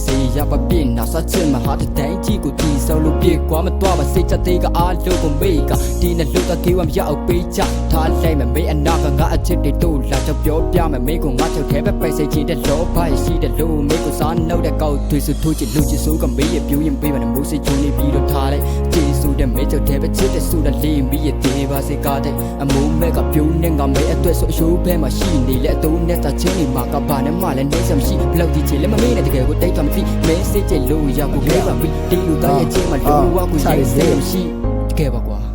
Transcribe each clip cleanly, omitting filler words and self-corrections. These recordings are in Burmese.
စေရပါပြင်းနာစချင်မဟာတဲ့တိုင်းကြီးကိုတီဆောက်လို့ပြေကွာမတော့ပါစိတ်ချက်သေးကအားလုံးကိုမေးကဒီနဲ့လူကကေးဝမရအောင်ပေးချထားလိုက်မယ်မေးအနာကငါအချစ်တွေတို့လာချပြောပြမယ်မေးကိုငါချုပ်ထဲပဲပိတ်စိတ်ချတဲ့လောဘရရှိတဲ့လူမေးကိုစားနှုတ်တဲ့ကောက်တွေစုထိုးချစ်လူချစ်ဆိုးကမေးရပြူရင်ပေးမယ်မိုးစိတ်ချုံနေပြီးတော့ထားလိုက်ကျေးဇူးတဲ့မေးချုပ်ထဲပဲချစ်တဲ့ဆူတဲ့လေးမီးရသေးပါစေကားတဲ့အမိုးမဲ့ကပြူနေငါမေးအတွက်ဆိုအရှိုးဖဲမှာရှိနေလေအတူနဲ့တချင်းနေမှာကဘာနဲ့မှလည်းနေစမရှိဘလောက်ဒီချေလည်းမမေးနဲ့တကယ်ကိုတိတ်တော်မသိမဲစိတ်ချလို့ရကိုခဲပါပြီဒီလူသားရဲ့ချင်းမှာလူဝကိုရေးစေမရှိတကယ်ပါကွာ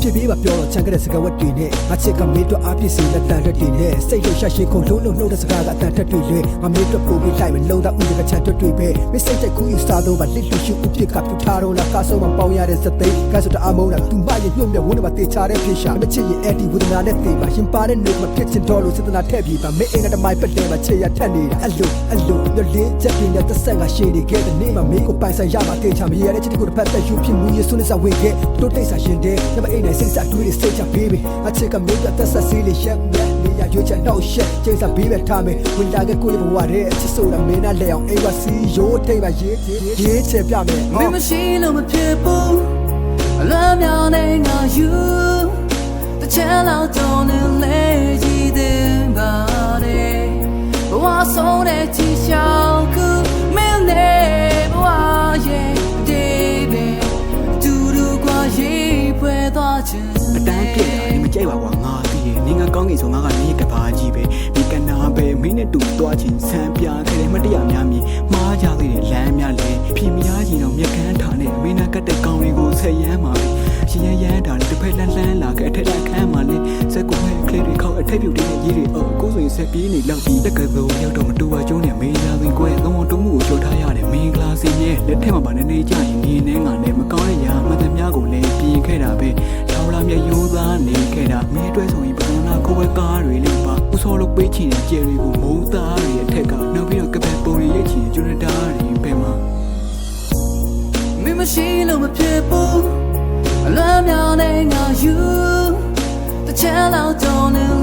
ဖြစ်ပြီးပါပြောတော့ချန်ခဲ့တဲ့စကားဝတ်တွေနဲ့ငါချစ်ကမေးတော့အပြစ်စီလက်တန်တွေနဲ့စိတ်လို့ရှာရှိခုံလုံးလုံးနှုတ်တဲ့စကားကအတန်တက်တွေလေငါမေးတော့ပို့ပြီးလိုက်မလုံးတော့ဥဒကချန်တွတ်တွေပဲမစိတ်ချက်ကူးယူစားတော့ဗလစ်လူရှိဥပြစ်ကပြထားတော့လားကားဆုံးမပေါင်းရတဲ့စသိကဲဆိုတော့အမုန်းလားသူမရဲ့ညွန့်မြဝန်းမှာတေချာတဲ့ဖြစ်ရှာမချစ်ရင်အဲ့ဒီဝဒနာနဲ့တေပါရှင်ပါတဲ့နေမှာဖြစ်ချင်တော့လို့စေတနာထည့်ပြီးပါမေးအိမ်နဲ့တမိုင်းပတ်တယ်မှာချေရထက်နေတာအလိုညလေးချက်ပြင်းတဲ့သက်ဆက်ကရှည်နေခဲ့တဲ့နေမှာမေးကိုပိုင်ဆိုင်ရမှာတေချာမရတဲ့ချစ်ကိုတစ်ဖက်သက်ယူဖြစ်မှုရစွန်းစဝေခဲ့တို့တိတ်ဆာရှင်တဲ့ညမအိမ်နဲ့စိတ်စာတွေးစိတ်ချ baby အချစ်ကမေးတဲ့ဆက်စီးလေးရှက်မြတ်နေရရွေးချယ်တော့ရှက်ကျိန်းစာဘေးပဲထားမယ်ဝင်လာခဲ့ကိုရဲ့ဘဝရဲ့အချစ်ဆိုတာမင်းနဲ့လဲအောင်အိမ်ကစီရိုးထိပ်ပါရေးချယ်ပြမယ်မင်းမရှိလို့မဖြစ်ဘူးအလွမ်းမြောင်နေငါယူတချမ်းလောက်တုံးနေလေကြည့်တဲ့ပါလေဘဝဆုံးတဲ့ချီရှောင်းကူမင်းနဲ့ဘဝရဲ့ဒီပဲတူတူကွာရေးပွဲသွားချင်အတန်းပြည့်တာနေမကြိုက်ပါကွာငါသိရင်နေငါကောင်းကင်ဆိုငါကနေတပါးကြီးပဲဒီကနာပဲမင်းနဲ့တူသွားချင်းဆန်းပြခဲ့တဲ့မတရားများမြင်မှားကြသေးတဲ့လမ်းများလေဖြီမများကြီးတော့မြက်ကန်းထားနဲ့မင်းနဲ့ကတ်တဲ့ကောင်းလေးကိုဆက်ရမ်းပါပဲရှင်ရမ်းတာနဲ့တစ်ဖက်လှမ်းလာခဲ့အထက်ခန်းမှာလေစက်ကိုဟဲကလေးတွေခေါက်အထက်ပြုတ်တဲ့ကြီးတွေကိုဆိုရင်ဆက်ပြေးနေလောက်ပြီးတက်ကသုံးရောက်တော့မတူပါကျုံးနဲ့မေးလာစဉ်ကိုသုံးအောင်တုံးမှုကိုချိုးထားရတယ်မင်းကလာစီရဲ့လက်ထက်မှာပါနေကြရင်နေနဲ့ငါနဲ့မကောင်းတဲ့ရာမသက်များကိုလည်းပြင်ခဲ့တာပဲထောင်လာမြေရိုးသားနေခဲ့တာမင်းအတွက်ဆိုရင်ပကံနာကိုဝဲကားတွေလည်းပါဥစောလို့ပေးချင်တဲ့ကြယ်တွေကိုမုန်းသားတွေအထက်ကနောက်ပြီးတော့ကပတ်ပုံတွေရိတ်ချင်ကျွန်းတာတွေပဲမှာမင်းမရှိလို့မဖြစ်ဘူးအလွမ်းမြောင်နေငါယူတချမ်းလောက်တုံးနေ